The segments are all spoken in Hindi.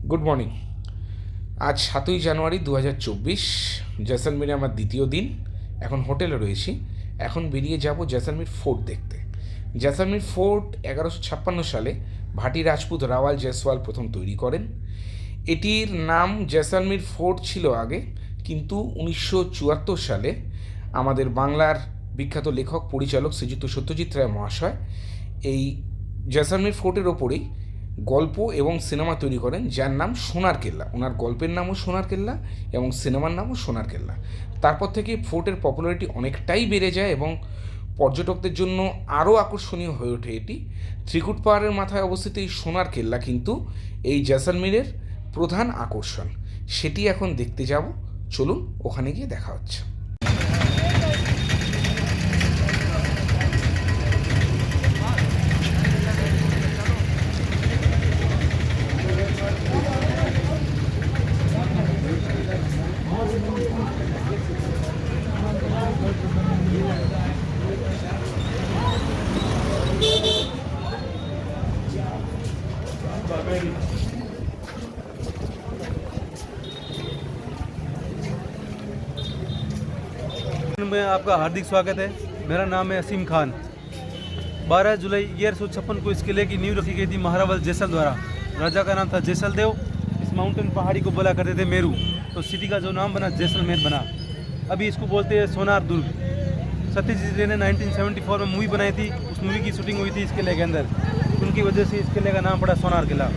Good morning. আজ 7ই জানুয়ারি 2024, জয়সলমীরে আমার দ্বিতীয় দিন। এখন হোটেলে রয়েছি। এখন বেরিয়ে যাব জয়সলমীর ফোর্ট দেখতে। জয়সলমীর ফোর্ট 1156 সালে ভাটি রাজপুত রাওয়াল জয়সওয়াল প্রথম তৈরি করেন। এটির নাম জয়সলমীর ফোর্ট ছিল আগে, কিন্তু 1974 সালে আমাদের বাংলার বিখ্যাত লেখক পরিচালক শ্রীযুক্ত সত্যজিৎ রায় মহাশয় এই জয়সলমীর ফোর্টের ওপরেই গল্প এবং সিনেমা তৈরি করেন, যার নাম সোনার কেল্লা। ওনার গল্পের নামও সোনার কেল্লা এবং সিনেমার নামও সোনার কেল্লা। তারপর থেকে ফোর্টের পপুলারিটি অনেকটাই বেড়ে যায় এবং পর্যটকদের জন্য আরও আকর্ষণীয় হয়ে ওঠে এটি। ত্রিকুট পাহাড়ের মাথায় অবস্থিত এই সোনার কেল্লা কিন্তু এই জয়সলমীরের প্রধান আকর্ষণ। সেটি এখন দেখতে যাব। চলুন, ওখানে গিয়ে দেখা হচ্ছে। में आपका हार्दिक स्वागत है। मेरा नाम है असीम खान। 12 जुलाई 1156 को इस किले की नींव रखी गई थी महारावल जैसल द्वारा। राजा का नाम था जैसल देव। इस माउंटेन पहाड़ी को बोला करते थे मेरू, तो सिटी का जो नाम बना जैसलमेर बना। अभी इसको बोलते हैं सोनार दुर्ग। सत्यजीत रे ने 1974 में मूवी बनाई थी, उस मूवी की शूटिंग हुई थी इस किले के अंदर। उनकी वजह से इस किले का नाम पड़ा सोनार किला।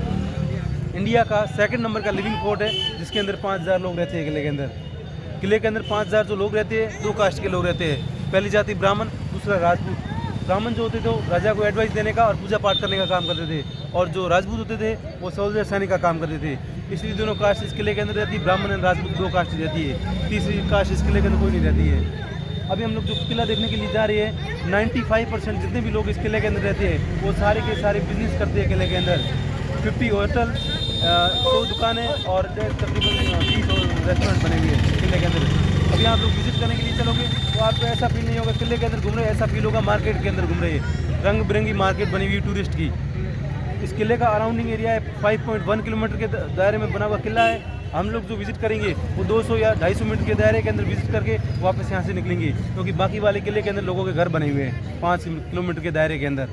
इंडिया का 2nd नंबर का लिविंग फोर्ट है, जिसके अंदर 5000 लोग रहते हैं किले के अंदर। किले के अंदर 5000 जो लोग रहते हैं, 2 कास्ट के लोग रहते हैं। पहली जाति ब्राह्मण, दूसरा राजपूत। ब्राह्मण जो होते थे वो राजा को एडवाइस देने का और पूजा पाठ करने का काम करते थे, और जो राजपूत होते थे वो सोल्जर सैनिक का काम करते थे। इसलिए दोनों कास्ट इस किले के अंदर रहती है। ब्राह्मण और राजपूत 2 कास्ट रहती है, तीसरी कास्ट इस किले के अंदर कोई नहीं रहती है। अभी हम लोग जो किला देखने के लिए जा रहे हैं, 95% जितने भी लोग इस किले के अंदर रहते हैं वो सारे के सारे बिजनेस करते हैं किले के अंदर। 50 होटल, 100 दुकानें और तकरीबन 30 रेस्टोरेंट बने हुए हैं किले के अंदर। अभी आप लोग विजिट करने के लिए चलोगे तो आपको ऐसा फील नहीं होगा किले के अंदर घूम रहे, ऐसा फील होगा मार्केट के अंदर घूम रहे हैं। रंग बिरंगी मार्केट बनी हुई टूरिस्ट की। इस किले का अराउंडिंग एरिया है 5.1 किलोमीटर के दायरे में बना हुआ किला है। हम लोग जो विजिट करेंगे वो 200 या 250 मीटर के दायरे के अंदर विजिट करके वापस यहाँ से निकलेंगे, क्योंकि बाकी वाले किले के अंदर लोगों के घर बने हुए हैं 5 किलोमीटर के दायरे के अंदर।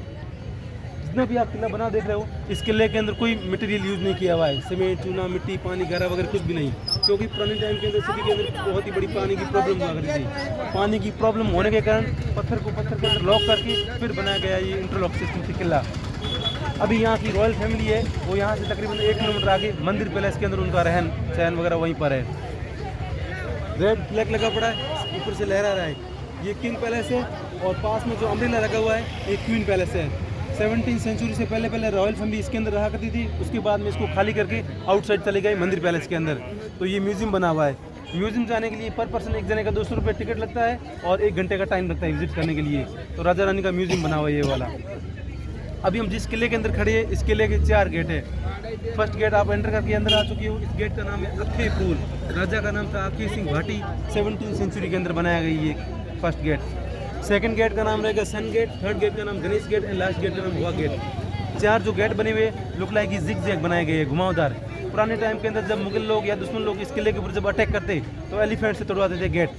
जितना भी आप किला बना देख रहे हो, इस किले के अंदर कोई मटेरियल यूज़ नहीं किया हुआ है। सीमेंट, चूना, मिट्टी, पानी, गारा वगैरह कुछ भी नहीं, क्योंकि पुराने टाइम के अंदर सिटी के अंदर बहुत ही बड़ी पानी की प्रॉब्लम हुआ करती थी। पानी की प्रॉब्लम होने के कारण पत्थर को पत्थर के अंदर लॉक करके फिर बनाया गया ये इंटरलॉक सिस्टम से किला। अभी यहाँ की रॉयल फैमिली है, वो यहाँ से तकरीबन 1 किलोमीटर आगे मंदिर पैलेस के अंदर उनका रहन सहन वगैरह वहीं पर है। रेड फ्लैग लगा पड़ा है, ऊपर से लहरा रहा है। ये किंग पैलेस है, और पास में जो अम्ब्रेला लगा हुआ है ये क्वीन पैलेस है। 17वीं सेंचुरी से पहले रॉयल फैमिली इसके अंदर रहा करती थी। उसके बाद में इसको खाली करके आउटसाइड चले गए मंदिर पैलेस के अंदर। तो ये म्यूज़ियम बना हुआ है। म्यूज़ियम जाने के लिए पर पर्सन एक जने का 200 रुपये टिकट लगता है और 1 घंटे का टाइम लगता है विजिट करने के लिए। तो राजा रानी का म्यूज़ियम बना हुआ है ये वाला। अभी हम जिस किले के अंदर खड़े हैं, इस किले के 4 गेट है। फर्स्ट गेट आप एंटर करके अंदर आ चुकी हो। इस गेट का नाम है अखे पुल। राजा का नाम था अखे सिंह भाटी। 17वीं सेंचुरी के अंदर बनाया गया ये फर्स्ट गेट। सेकंड गेट का नाम रहेगा सन गेट। थर्ड गेट का नाम Ganesh gate and last gate का नाम हुआ गेट। 4 जो गेट बने हुए लुक लाइक जिग जैग बनाए गए हैं, घुमावदार। पुराने टाइम के अंदर जब मुगल लोग या दुश्मन लोग इस किले के ऊपर जब अटैक करते तो एलिफेंट से तोड़वाते थे गेट।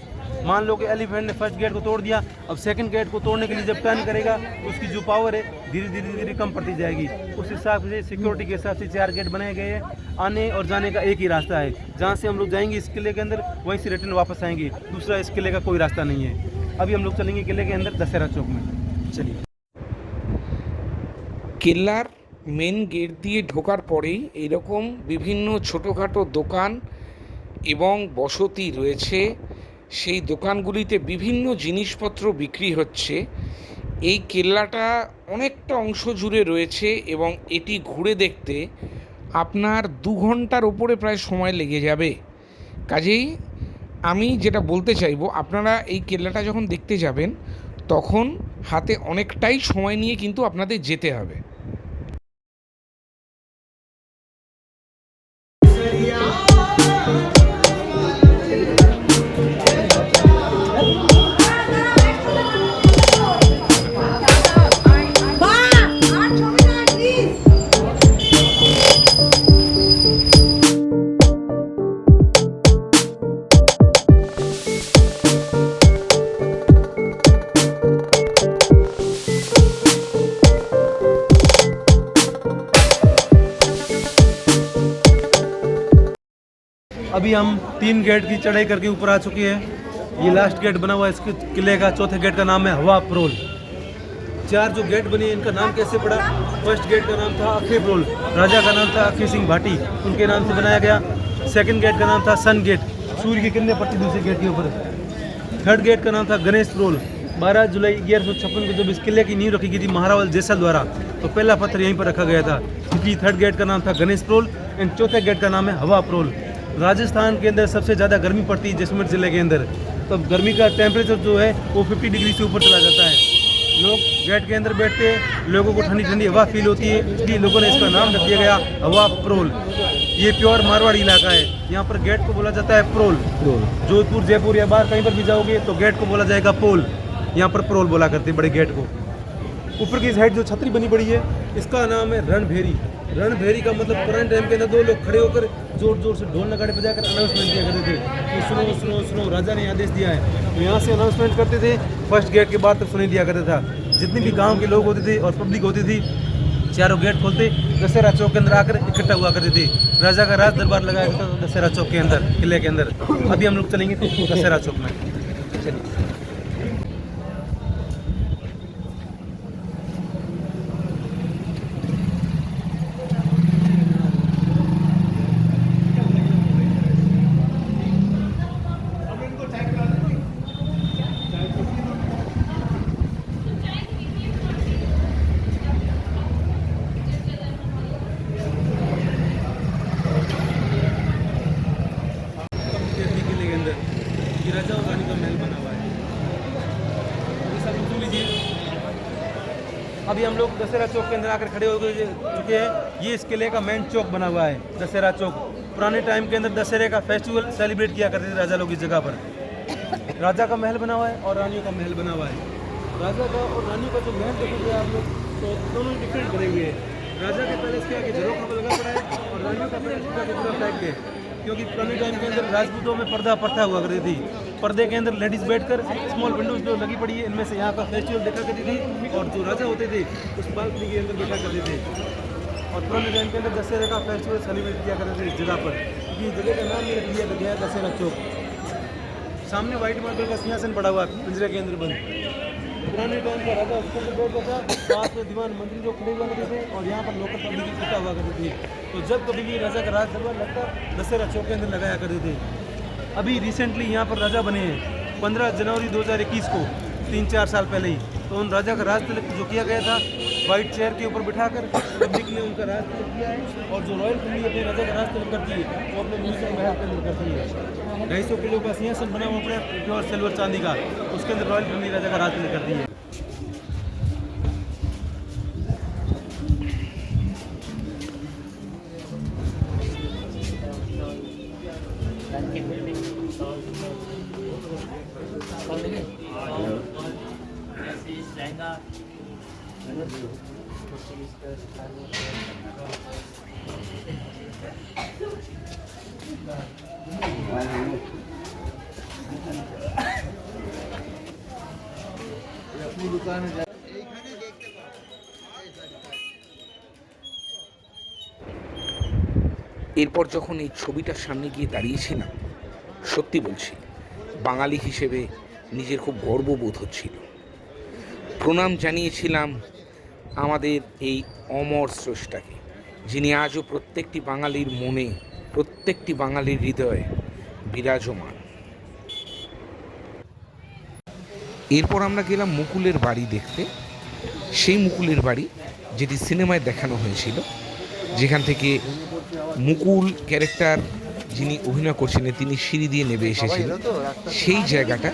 मान लो कि एलिफेंट ने फर्स्ट गेट को तोड़ दिया, अब सेकंड गेट को तोड़ने के लिए जब टर्न करेगा उसकी जो पावर है धीरे धीरे कम पड़ती जाएगी। उस हिसाब से सिक्योरिटी के हिसाब से 4 गेट बनाए गए हैं। आने और जाने का एक ही रास्ता है, जहाँ से हम लोग जाएंगे इस किले के अंदर वहीं से रिटर्न वापस आएंगे। दूसरा इस किले का कोई रास्ता नहीं है। अभी हम लोग चलेंगे किले के अंदर दशहरा चौक में। चलिए। কেল্লার মেন গেট দিয়ে ঢোকার পরেই এরকম বিভিন্ন ছোটোখাটো দোকান এবং বসতি রয়েছে। সেই দোকানগুলিতে বিভিন্ন জিনিসপত্র বিক্রি হচ্ছে। এই কেল্লাটা অনেকটা অংশ জুড়ে রয়েছে এবং এটি ঘুরে দেখতে আপনার 2 ঘন্টার ওপরে প্রায় সময় লেগে যাবে। কাজেই আমি যেটা বলতে চাইবো, আপনারা এই কেল্লাটা যখন দেখতে যাবেন তখন হাতে অনেকটাই সময় নিয়ে কিন্তু আপনাদের যেতে হবে। अभी हम 3 गेट की चढ़ाई करके ऊपर आ चुके हैं। ये लास्ट गेट बना हुआ है इसके किले का। चौथे गेट का नाम है हवा प्रोल। 4 जो गेट बनी है इनका नाम कैसे पड़ा? फर्स्ट गेट का नाम था अखे प्रोल, राजा का नाम था अखे सिंह भाटी, उनके नाम से बनाया गया। सेकंड गेट का नाम था सन गेट, सूर्य की किरणें पड़ती दूसरे गेट के ऊपर। थर्ड गेट का नाम था गणेश प्रोल। 12 जुलाई 1156 को जब इस किले की नींव रखी गई थी महारावल जैसल द्वारा, तो पहला पत्थर यहीं पर रखा गया था। क्योंकि थर्ड गेट का नाम था गणेश प्रोल एंड चौथे गेट का नाम है हवा प्रोल। राजस्थान के अंदर सबसे ज़्यादा गर्मी पड़ती है जैसलमेर ज़िले के अंदर, तो गर्मी का टेम्परेचर जो है वो 50 डिग्री से ऊपर चला जाता है। लोग गेट के अंदर बैठते हैं, लोगों को ठंडी ठंडी हवा फील होती है, इसलिए लोगों ने इसका नाम रख दिया गया हवा प्रोल। ये प्योर मारवाड़ी इलाका है। यहाँ पर गेट को बोला जाता है प्रोल। जोधपुर, जयपुर या बाहर कहीं पर भी जाओगे तो गेट को बोला जाएगा पोल। यहाँ पर प्रोल बोला करते हैं बड़े गेट को। ऊपर की साइड जो छतरी बनी पड़ी है इसका नाम है रणभेरी। रणभेरी का मतलब पुराने टाइम के अंदर 2 लोग खड़े होकर जोर जोर से ढोल नगाड़े बजाकर अनाउंसमेंट किया करते थे कि सुनो सुनो सुनो, राजा ने आदेश दिया है। तो यहाँ से अनाउंसमेंट करते थे, फर्स्ट गेट के बाद तक सुनाई दिया करता था। जितने भी गाँव के लोग होते थे और पब्लिक होती थी, चारों गेट खोलते दशहरा चौक के अंदर आकर इकट्ठा हुआ करते थे। राजा का राज दरबार लगाया जाता था दशहरा चौक के अंदर, किले के अंदर। अभी हम लोग चलेंगे दशहरा चौक में। चलिए। राजा और रानी का महल बना हुआ है। अभी हम लोग दशहरा चौक के अंदर आकर खड़े हो चुके हैं। ये इस किले का मेन चौक बना हुआ है, दशहरा चौक। पुराने टाइम के अंदर दशहरे का फेस्टिवल सेलिब्रेट किया करते थे राजा लोग इस जगह पर। राजा का महल बना हुआ है और रानियों का महल बना हुआ है। राजा का और रानियों का जो महल देखोगे आप लोग तो दोनों डिफरेंट बने हुए हैं। राजा के पैलेस के आगे झरोखा लगा पड़ा है और रानियों का पैलेस पूरा पैक है। क्योंकि पुराने टाइम के अंदर राजपूतों में पर्दा प्रथा हुआ करती थी। पर्दे के अंदर लेडीज बैठकर स्मॉल विंडोज जो लगी पड़ी है इनमें से यहाँ का फेस्टिवल देखा करती थी, और जो राजा होते थे उस बालकनी के अंदर बैठा करते थे। और पुराने टाइम के अंदर दशहरे का फेस्टिवल सेलिब्रेट किया करते थे इस जगह पर। ये जगह का नाम रख दिया गया है दशहरा चौक। सामने व्हाइट मार्बल का सिंहासन पड़ा हुआ है पिंजरे के अंदर बंद। पुराने टाइम का राजा उसके अंदर बैठ जाता, पास में दीवान मंत्री जो खड़े हुआ करते थे और यहाँ पर लोकल पब्लिक इकट्ठा हुआ करती थी। तो जब कभी भी राजा का राज दरबार लगता दशहरा चौक के अंदर लगाया करते थे। अभी रिसेंटली यहाँ पर राजा बने हैं 15 जनवरी 2021 को, 3-4 साल पहले ही। तो उन राजा का राज तिलक जो किया गया था वाइट चेयर के ऊपर बिठाकर पब्लिक ने उनका राज तिलक किया है। और जो रॉयल फैमिली अपने राजा का राज तिलक करती है वो अपने म्यूजियम महल के अंदर करती है। 250 किलो का सिंहासन बना हुआ अपने प्योर सिल्वर चांदी का, उसके अंदर रॉयल फैमिली राजा का राज तिलक करती है। अपनी दुकान है। এরপর যখন এই ছবিটার সামনে গিয়ে দাঁড়িয়েছিলাম, সত্যি বলছি বাঙালি হিসেবে নিজের খুব গর্ববোধ হচ্ছিল। প্রণাম জানিয়েছিলাম আমাদের এই অমর স্রষ্টাকে, যিনি আজও প্রত্যেকটি বাঙালির মনে, প্রত্যেকটি বাঙালির হৃদয়ে বিরাজমান। এরপর আমরা গেলাম মুকুলের বাড়ি দেখতে, সেই মুকুলের বাড়ি যেটি সিনেমায় দেখানো হয়েছিল, যেখান থেকে মুকুল ক্যারেক্টার যিনি অভিনয় করছিলেন তিনি সিঁড়ি দিয়ে নেমে এসেছিলেন, সেই জায়গাটা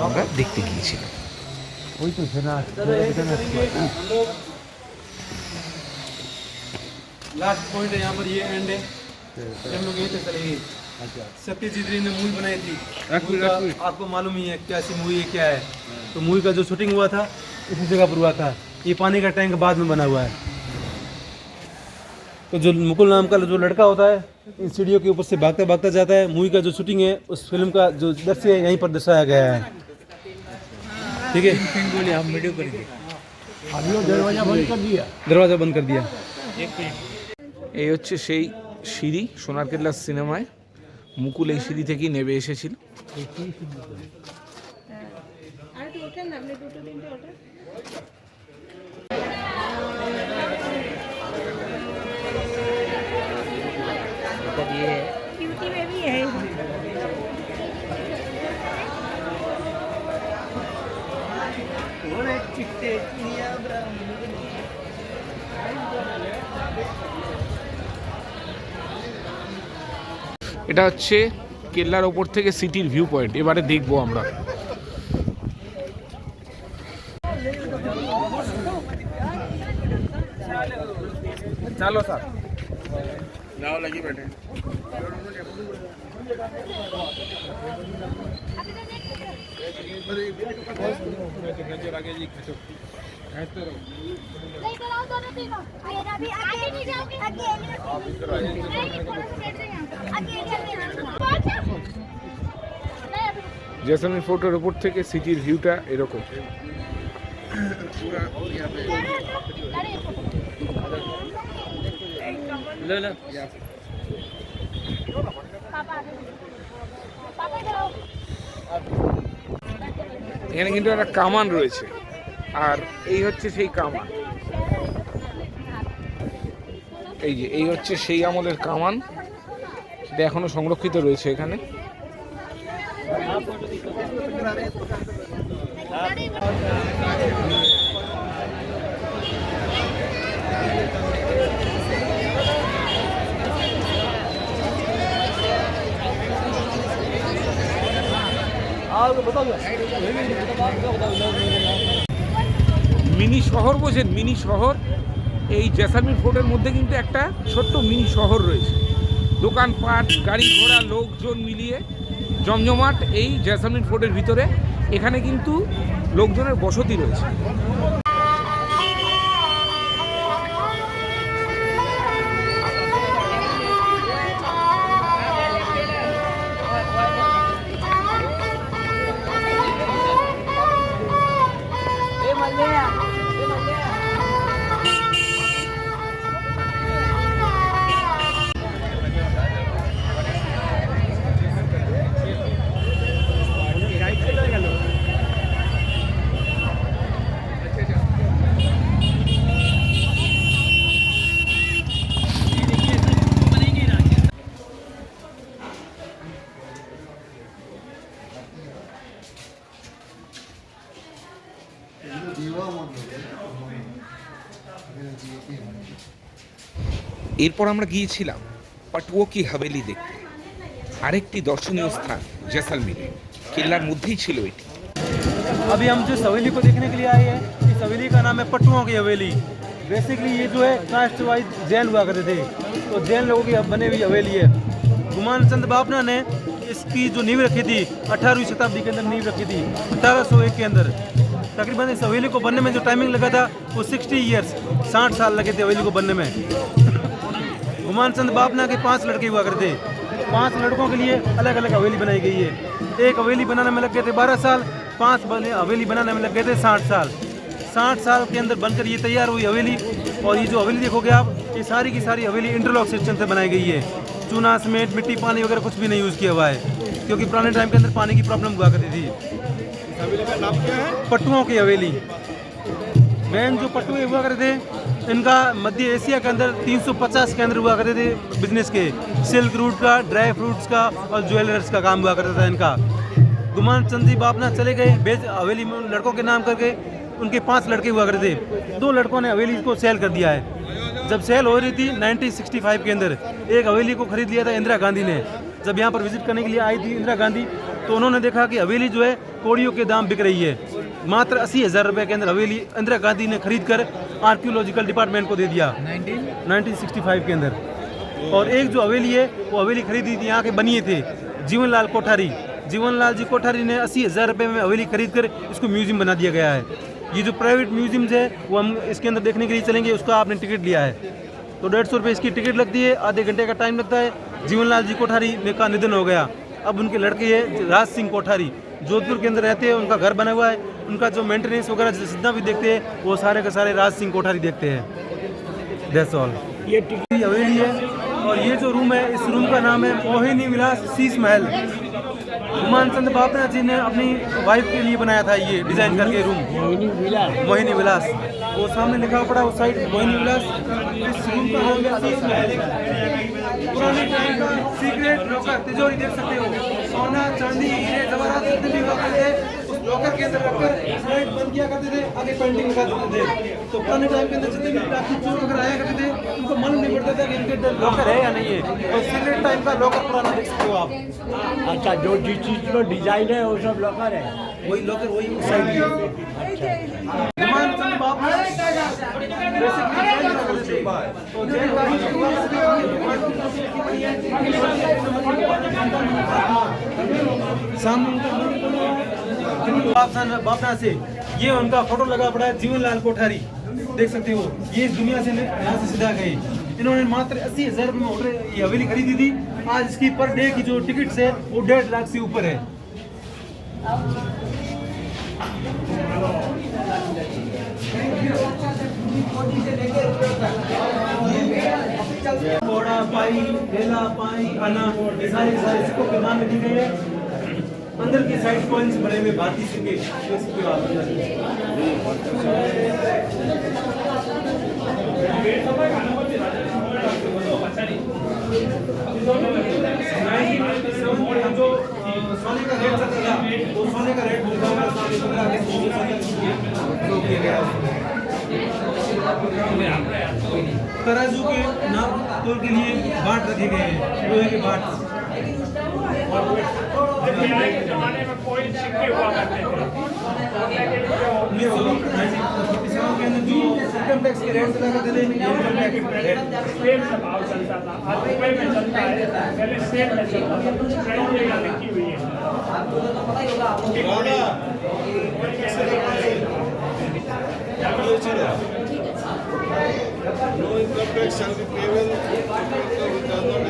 আমরা দেখতে গিয়েছিলাম। लास्ट पॉइंट है यहाँ पर, ये एंड है। हम लोग यहीं से चलेंगे। सत्यजीत रे ने मूवी बनाई थी, आपको मालूम ही है कैसी मूवी है क्या है। तो मूवी का जो शूटिंग हुआ था इसी जगह पर हुआ था। ये पानी का टैंक बाद में बना हुआ है। तो जो मुकुल नाम का जो लड़का होता है इन सीढ़ियों के ऊपर से भागता भागता जाता है। मूवी का जो शूटिंग है उस फिल्म का जो दृश्य है यहीं पर दर्शाया गया है। ठीक है, बोलिए हम वीडियो करेंगे। दरवाजा बंद कर दिया। এই হচ্ছে সেই সিঁড়ি সোনারকেল্লা সিনেমায় মুকুল এই সিঁড়ি থেকেই নেমে এসেছিল। আর একটু ওঠেন না, আপনি দুটো তিনটে ওঠেন। क्यूटी बेबी है। এটা হচ্ছে কেল্লার ওপর থেকে সিটির ভিউ পয়েন্ট। এবারে দেখবো আমরা। চলো স্যার, নাও লাগি बैठे। জয়সলমের ফোর্টের উপর থেকে সিটির ভিউটা এরকম। এখানে কিন্তু একটা কামান রয়েছে, আর এই হচ্ছে সেই কামান। এই যে এই হচ্ছে সেই আমলের কামান, এটা এখনো সংরক্ষিত রয়েছে এখানে। মিনি শহর বোঝেন, মিনি শহর। এই জয়সলমের ফোর্টের মধ্যে কিন্তু একটা ছোট্ট মিনি শহর রয়েছে, দোকানপাট, গাড়ি ঘোড়া, লোকজন মিলিয়ে জমজমাট এই জয়সলমের ফোর্টের ভিতরে। এখানে কিন্তু লোকজনের বসতি রয়েছে। এরপর আমরা গিয়েছিলাম পাটুয়া কি হাভেলি দেখতে, আরেকটি দর্শনীয় স্থান জয়সলমেরে। কেল্লার মধ্যেই ছিল এটি। अभी हम जिस हवेली को देखने के लिए आए हैं, इस हवेली का नाम है पटुओं की हवेली। बेसिकली ये जो है कास्ट वाइज जैन हुआ करते थे, तो जैन लोगों की बनी हुई हवेली है। गुमान चंद बापना ने इसकी जो नींव रखी थी 18वीं शताब्दी के अंदर नींव रखी थी, 1801 के अंदर। तकरीबन इस हवेली को बनने में जो टाइमिंग लगा था वो 60 ईयर्स, 60 साल लगे थे हवेली को बनने में। गुमान चंद बापना के 5 लड़के हुआ करते, 5 लड़कों के लिए अलग अलग हवेली बनाई गई है। एक हवेली बनाने में लग गए थे 12 साल, 5 हवेली बनाने में लग गए थे 60 साल। 60 साल के अंदर बनकर ये तैयार हुई हवेली। और ये जो हवेली देखोगे आप, ये सारी की सारी हवेली इंटरलॉक सिस्टम से बनाई गई है। चूना, सीमेंट, मिट्टी, पानी वगैरह कुछ भी नहीं यूज़ किया हुआ है, क्योंकि पुराने टाइम के अंदर पानी की प्रॉब्लम हुआ करती थी। हवेली का नाम क्या है? पट्टुओं की हवेली। मेन जो पट्टुए हुआ करते थे, इनका मध्य एशिया के अंदर 350 केंद्र हुआ करते थे बिजनेस के। सिल्क रूट का, ड्राई फ्रूट्स का और ज्वेलर्स का काम हुआ करता था इनका। गुमान चंद जी बापना चले गए बेच हवेली में लड़कों के नाम करके। उनके 5 लड़के हुआ करते थे, 2 लड़कों ने हवेली को सेल कर दिया है। जब सेल हो रही थी 1965 के अंदर, एक हवेली को खरीद लिया था इंदिरा गांधी ने। जब यहाँ पर विजिट करने के लिए आई थी इंदिरा गांधी, तो उन्होंने देखा कि हवेली जो है कौड़ियों के दाम बिक रही है। मात्र 80,000 रुपये के अंदर हवेली इंदिरा गांधी ने खरीद कर आर्कियोलॉजिकल डिपार्टमेंट को दे दिया 1965 के अंदर। और एक जो हवेली है वो हवेली खरीदी थी, यहाँ के बनिए थे जीवनलाल कोठारी। जीवनलाल जी कोठारी ने 80,000 रुपये में हवेली खरीद कर इसको म्यूजियम बना दिया गया है। ये जो प्राइवेट म्यूजियम्स है वो हम इसके अंदर देखने के लिए चलेंगे। उसका आपने टिकट लिया है तो 150 रुपये इसकी टिकट लगती है, आधे घंटे का टाइम लगता है। जीवनलाल जी कोठारी का निधन हो गया। अब उनके लड़के हैं राज सिंह कोठारी, जोधपुर के अंदर रहते हैं। उनका घर बना हुआ है, उनका जो मेंटेनेंस वगैरह जितना भी देखते हैं वो सारे के सारे राज सिंह कोठारी देखते हैं। That's all. ये टिकट हवेली है और ये जो रूम है, इस रूम का नाम है मोहिनी विलास शीश महल। हुमायूं चंद बापना जी ने अपनी वाइफ के लिए बनाया था ये डिज़ाइन करके रूम, मोहिनी विलास। वो सामने लिखा पड़ा उस साइड मोहिनी विलास। इस रूम का नाम है शीश महल। पुराने टाइम का सीक्रेट लॉकर, तिजोरी देख सकते हो, सोना चांदी हीरे जवाहरात जितने भी लॉकर थे उस लॉकर के अंदर रखकर स्लाइड बंद किया करते थे, आगे पेंटिंग लगा देते थे। तो पुराने टाइम के अंदर जितने भी प्लास्टिक चोर वगैरह आया करते थे उनको मालूम नहीं पड़ता था कि इनके अंदर लॉकर है या नहीं है। तो सीक्रेट टाइम का लॉकर पुराना देख सकते हो आप। अच्छा, जो जिस चीज में डिजाइन है वो सब लॉकर है। वही लॉकर वही उस साइड है। हुमायूं चंद बापना बेसिक डिजाइन करते थे। तो जेल का ही बापना से ये उनका फोटो लगा पड़ा है, जीवनलाल कोठारी देख सकते हो। ये इस दुनिया से यहाँ से सीधा गए। इन्होंने मात्र 80,000 रुपये में होटल ये हवेली खरीदी थी। आज इसकी पर डे की जो टिकट्स है वो 1.5 लाख से ऊपर है। घोड़ा पाई ढेला पाई आना, ये सारे सिक्कों के नाम लिखे गए हैं। अंदर की साइड कॉइन्स बड़े हुए भारतीय सिक्के देख सकते हो आप। जो सोने का रेट था वो सोने का रेट तराजू के नाप तोल के लिए बाट रखे गए हैं, लोहे के बाट। जमाने में कोई सिक्के हुआ करते थे। के अंदर जो इनकम टैक्स के रेट लगा करते थे, इनकम टैक्स सेल का भाव चलता था, आज रुपए में चलता है, पहले सेल में चलता था। ट्रेन जगह लिखी हुई है। No income tax shall be payable which does not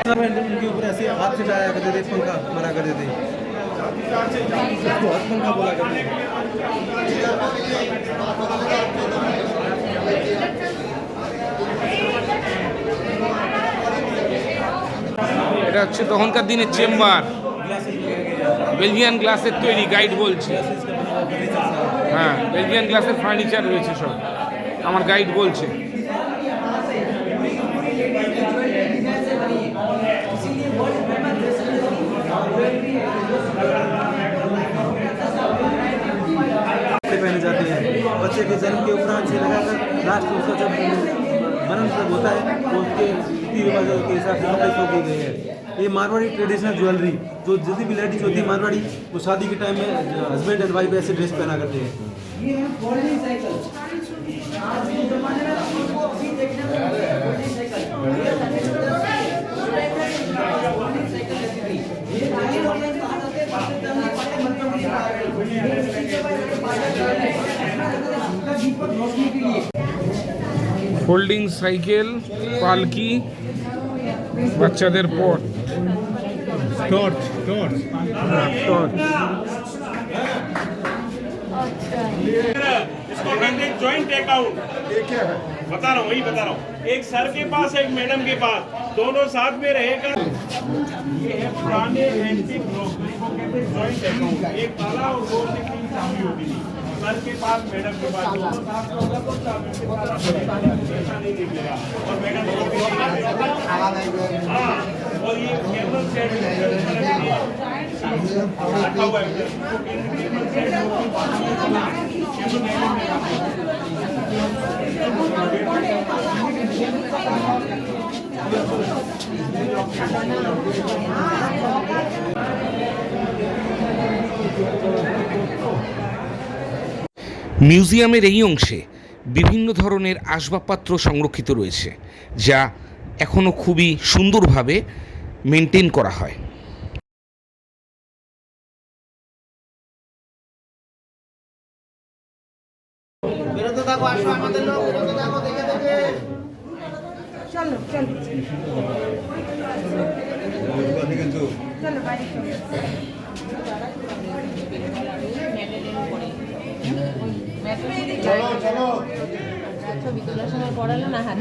उनके ऊपर ऐसे हाथ से जाया करते थे, पंखा मरा करते थे, उसको हाथ पंखा बोला करते थे। এটা হচ্ছে তখনকার দিনের চেম্বার, বেলজিয়ান গ্লাসের তৈরি, গাইড বলছে। হ্যাঁ, বেলজিয়ান গ্লাসের ফার্নিচার রয়েছে সব, আমার গাইড বলছে। पहने जाते हैं बच्चे के जन्म के उपरांत से लगाकर लास्ट उसका जब मरण तक होता है तो उसके रीति रिवाजों के हिसाब से कपड़े सौंप दिए गए हैं। ये मारवाड़ी ट्रेडिशनल ज्वेलरी, जो जितनी भी लेडीज होती है मारवाड़ी, वो शादी के टाइम में हस्बैंड एंड वाइफ ऐसे ड्रेस पहना करते हैं। ফোল্ডিং সাইকেল, পালকি, বাচ্চাদের পট, টর্চ। इसको कहते हैं जॉइंट अकाउंट। बता रहा हूँ, वही बता रहा हूँ। एक सर के पास, एक मैडम के पास, दोनों साथ में रहेगा। ये है पुराने एंटीक लोग, इसको कहते हैं जॉइंट अकाउंट। एक ताला और 2 से 3 चाबी होती थी। सर के पास, मैडम के पास, दोनों साथ में होगा तो चाबी से ताला खुलेगा, ऐसा नहीं निकलेगा। और मैडम हाँ, और ये कैमल सेट रखा हुआ है। মিউজিয়ামের এই অংশে বিভিন্ন ধরনের আসবাবপত্র সংরক্ষিত রয়েছে, যা এখনও খুবই সুন্দরভাবে মেনটেন করা হয়। চলো চলো চলো বাড়ি চলো ছবি তোলার সময় পড়ালো না হাত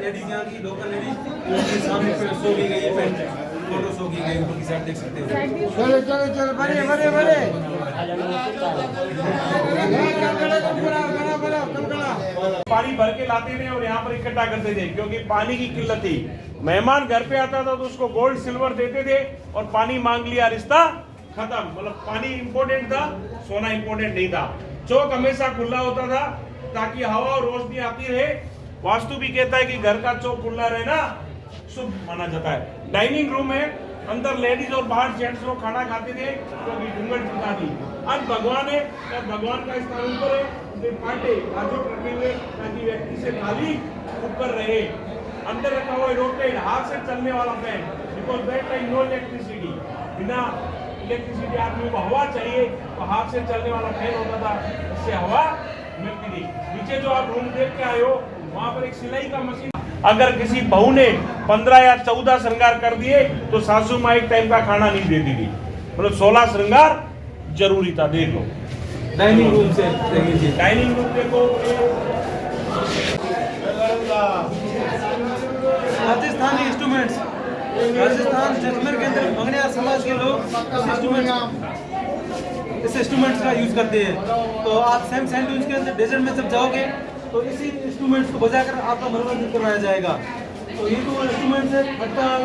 लेडीज यहाँ की लोकल लेडीज सामने पे सो की गई है, फोटो सो की गई, ऊपर की साइड देख सकते हो। पानी भर के लाते थे और यहाँ पर इकट्ठा करते थे क्योंकि पानी की किल्लत थी। मेहमान घर पे आता था तो उसको गोल्ड सिल्वर देते थे और पानी मांग लिया, रिश्ता खत्म। मतलब पानी इंपॉर्टेंट था, सोना इंपॉर्टेंट नहीं था। चौक हमेशा खुला होता था ताकि हवा और रोशनी आती रहे। वास्तु भी कहता है कि घर का चौक खुला रहना शुभ माना जाता है। डाइनिंग रूम है, अंदर लेडीज और बाहर जेंट्स लोग खाना खाते थे क्योंकि घूंघट प्रथा थी। आज भगवान है, भगवान का स्थान ऊपर है, पाटे बाजू रखे हुए ताकि व्यक्ति से थाली ऊपर रहे। अंदर रखा हुआ रोटेट हाथ से चलने वाला fan, because that time no electricity, बिना इलेक्ट्रिसिटी आदमी को हवा चाहिए तो हाथ से चलने वाला फैन होता था, इससे हवा मिलती थी। नीचे जो आप रूम देख के आए हो वहां पर एक सिलाई का मशीन। अगर किसी बहू ने 15 या 14 श्रृंगार कर दिए तो सासू माँ एक टाइम का खाना नहीं देती थी। मतलब 16 श्रृंगार जरूरी था। देख लो डाइनिंग रूम से देख लीजिए, डाइनिंग रूम देखो। राजस्थानी इंस्ट्रूमेंट्स, राजस्थान जैसलमेर के अंदर मंगनिया समाज के लोग इस इंस्ट्रूमेंट्स का यूज करते हैं। तो आप सेम सैंडविच के अंदर डेजर्ट में जब जाओगे तो इसी इंस्ट्रूमेंट्स को बजाकर आपका मनोरंजन करवाया जाएगा। तो ये तो इंस्ट्रूमेंट्स है, खट्टाल,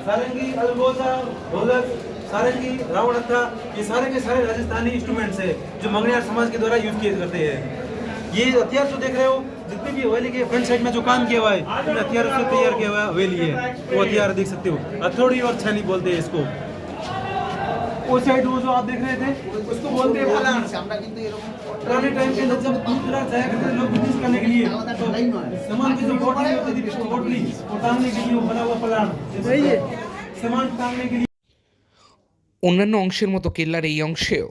सारंगी, अलगोजा, ढोलक, सारंगी, रावणत्था, ये सारे के सारे राजस्थानी इंस्ट्रूमेंट्स है जो मंगनियार समाज के द्वारा यूज किए जाते हैं। ये हथियार जो देख रहे हो, जितने भी हवेली के फ्रंट साइड में जो काम किया हुआ है, इन हथियारों से तैयार किया हुआ हवेली है। वो हथियार देख सकते हो, हथौड़ी और छेनी बोलते हैं इसको। वो साइड वो जो आप देख रहे थे उसको बोलते हैं पलाण। पुराने टाइम के अंदर जब दूर दराज जाया करते थे लोग बिजनेस करने के लिए, तो सामान की जो बोटली होती थी, बोटली वो टांगने के लिए वो बना हुआ पलाण, सामान टांगने के लिए। অন্যান্য অংশের মতো কেল্লার এই অংশেও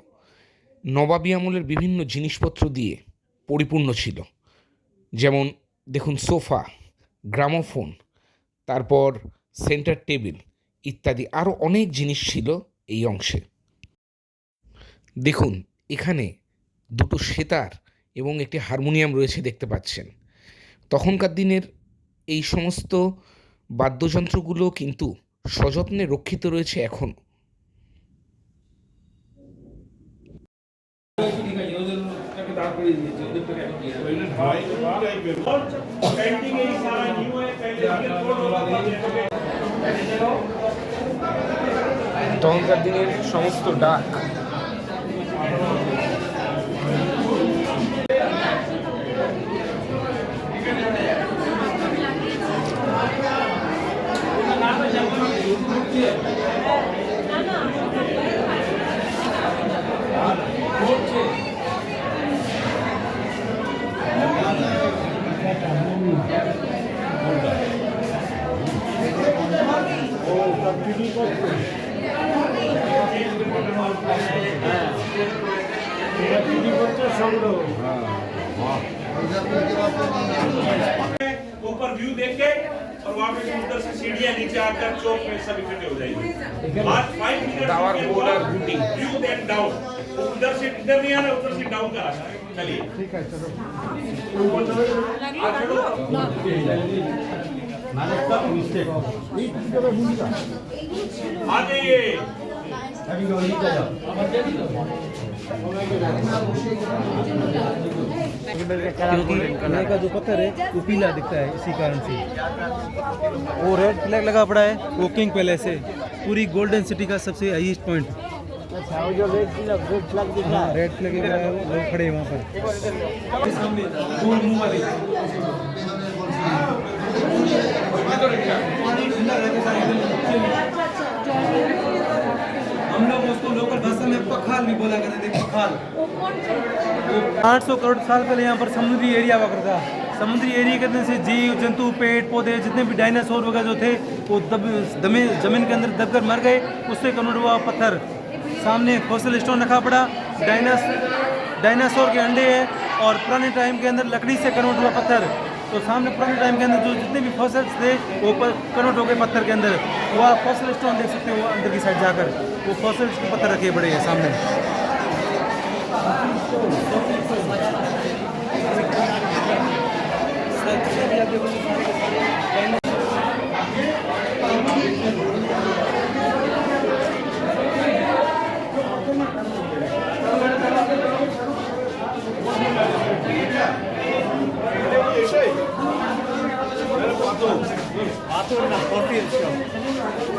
নবাবী আমলের বিভিন্ন জিনিসপত্র দিয়ে পরিপূর্ণ ছিল। যেমন দেখুন সোফা, গ্রামোফোন, তারপর সেন্টার টেবিল ইত্যাদি আরও অনেক জিনিস ছিল এই অংশে। দেখুন এখানে দুটো সেতার এবং একটি হারমোনিয়াম রয়েছে দেখতে পাচ্ছেন। তখনকার দিনের এই সমস্ত বাদ্যযন্ত্রগুলো কিন্তু সযত্নে রক্ষিত রয়েছে এখনও। তখনকার দিনের সমস্ত ডাক ऊपर व्यू देख के और वहाँ पे उधर से सीढ़ियाँ नीचे आकर चौक में सब इकट्ठे हो जाएंगे। आज 5 मिनट व्यू देन डाउन, उधर से इधर नहीं आना, उधर से डाउन का रास्ता है। चलिए ठीक है, चलो आ जाइए। क्योंकि यहाँ का जो पत्थर है वो पीला दिखता है, इसी कारण से वो रेड फ्लैग लगा पड़ा है। वो किंग पैलेस है, पूरी गोल्डन सिटी का सबसे हाईएस्ट पॉइंट। अच्छा, वो जो रेड फ्लैग दिख रहा है, रेड फ्लैग लगा है, लोग खड़े हैं वहाँ पर सामने गोल मुंह वाले। हम लोग उसको लोकल भाषा में पखाल भी बोला करते थे, पखाल। 800 करोड़ साल पहले यहाँ पर समुद्री एरिया हुआ करता। समुद्री एरिया के अंदर से जीव जंतु, पेड़ पौधे, जितने भी डायनासोर वगैरह जो थे वो जमीन के अंदर दबकर मर गए, उससे कन्वर्ट हुआ पत्थर। सामने फॉसिल स्टोन रखा पड़ा, डायनासोर के अंडे हैं और पुराने टाइम के अंदर लकड़ी से कन्वर्ट हुआ पत्थर। तो सामने पुराने टाइम के अंदर जो जितने भी फॉसिल्स थे वो कन्वर्ट हो गए पत्थर के अंदर। वो आप फॉसिल स्टोन देख सकते हो अंदर की साइड जाकर, वो फॉसिल्स के पत्थर रखे पड़े हैं सामने।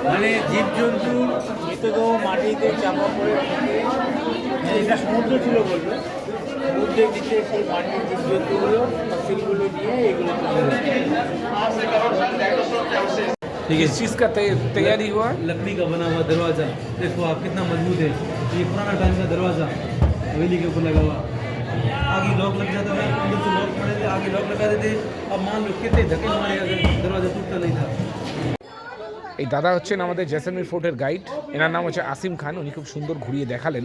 মানে জীবজন্তুর মৃতদেহ মাটিতে চাপা পড়ে থাকে, এটা সমুদ্র ছিল বলবে, সমুদ্রের নিচে সেই মাটির জীবজন্তুগুলো ফসিলগুলো নিয়ে এগুলো ठीक है, इस चीज़ का तैयारी हुआ है। लकड़ी का बना हुआ दरवाज़ा देखो आप कितना मजबूत है। ये पुराना टाइम का दरवाज़ा हवेली के ऊपर लगा हुआ, आगे लॉक लग जाता था, अंदर से लॉक पड़े थे, आगे लॉक लगा देते। अब मान लो कितने धक्के मारे अगर दरवाज़ा टूटता नहीं था। এই দাদা হচ্ছেন আমাদের জয়সলমীর ফোর্টের গাইড, এনার নাম হচ্ছে আসিম খান। উনি খুব সুন্দর ঘুরিয়ে দেখালেন।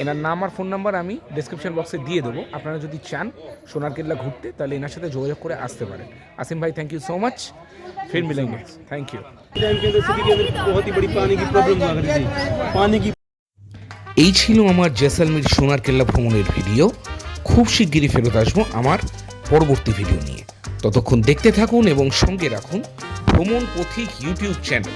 এনার নাম আর ফোন নাম্বার আমি ডেসক্রিপশন বক্সে দিয়ে দেবো। আপনারা যদি চান সোনার কেল্লা ঘুরতে তাহলে এনার সাথে যোগাযোগ করে আসতে পারেন। আসিম ভাই থ্যাংক ইউ সো মাচ, फिर मिलेंगे, थैंक यू। टाइम के अंदर सिटी के अंदर बहुत ही बड़ी पानी की प्रॉब्लम हुआ करती थी, पानी की। এই ছিল আমার জয়সলমীর সোনার কেল্লা ভ্রমণের ভিডিও। খুব শিগগিরই ফেরত আসবো আমার পরবর্তী ভিডিও নিয়ে। ততক্ষণ দেখতে থাকুন এবং সঙ্গে রাখুন ভ্রমণ পথিক ইউটিউব চ্যানেল।